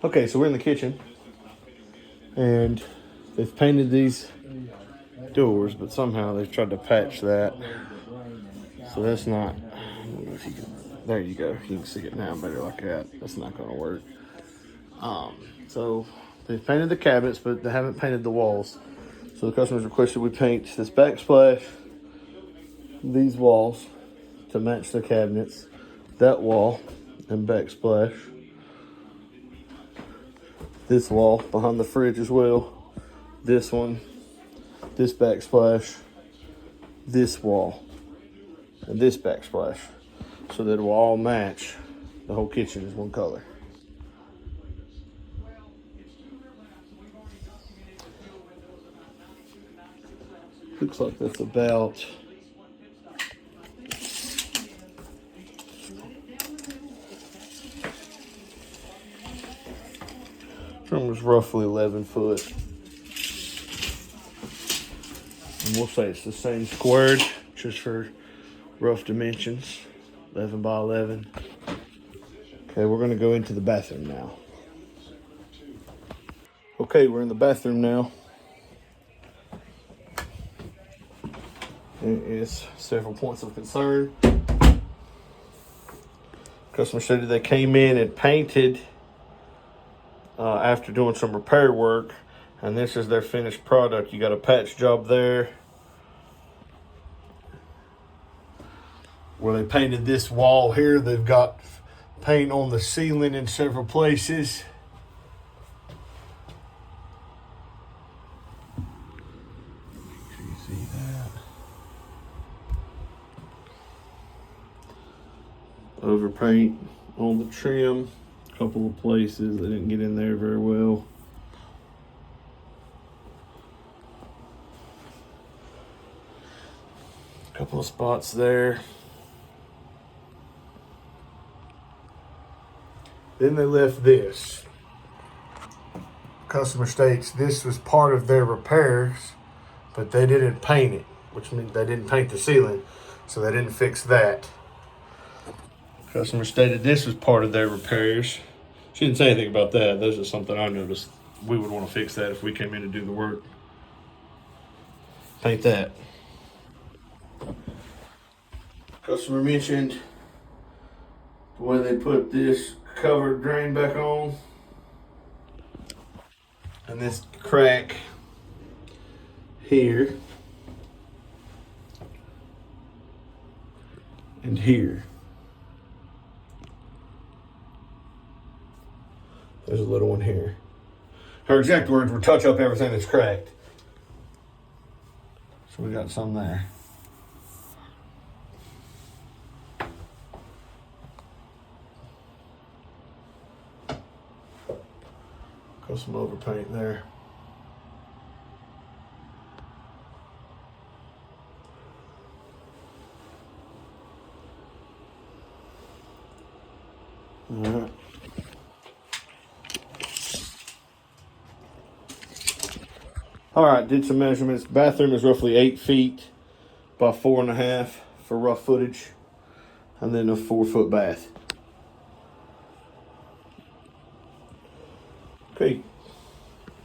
Okay, so we're in the kitchen, and they've painted these doors, but somehow they've tried to patch that. So that's not, I don't know if you can, there you go. You can see it now better like that. That's not gonna work. So they've painted the cabinets, but they haven't painted the walls. So the customers requested we paint this backsplash, these walls to match the cabinets, that wall and backsplash, this wall behind the fridge as well, this one, this backsplash, this wall, and this backsplash, so that it will all match. The whole kitchen is one color. Looks like that's about was roughly 11 foot. And we'll say it's the same squared, just for rough dimensions, 11 by 11. Okay, we're gonna go into the bathroom now. Okay, we're in the bathroom now. There is several points of concern. Customer stated they came in and painted after doing some repair work, and this is their finished product. You got a patch job there where they painted this wall here. They've got paint on the ceiling in several places. Can you see that? Overpaint on the trim. Couple of places they didn't get in there very well. Couple of spots there. Then they left this. Customer states this was part of their repairs, but they didn't paint it, which means they didn't paint the ceiling, so they didn't fix that. Customer stated this was part of their repairs. She didn't say anything about that. That's just something I noticed. We would want to fix that if we came in to do the work. Paint that. Customer mentioned the way they put this covered drain back on, and this crack here and here. There's a little one here. Her exact words were touch up everything that's cracked. So we got some there. Got some overpaint there. All right. All right, did some measurements. Bathroom is roughly 8 feet by 4.5 for rough footage, and then a 4-foot bath. Okay,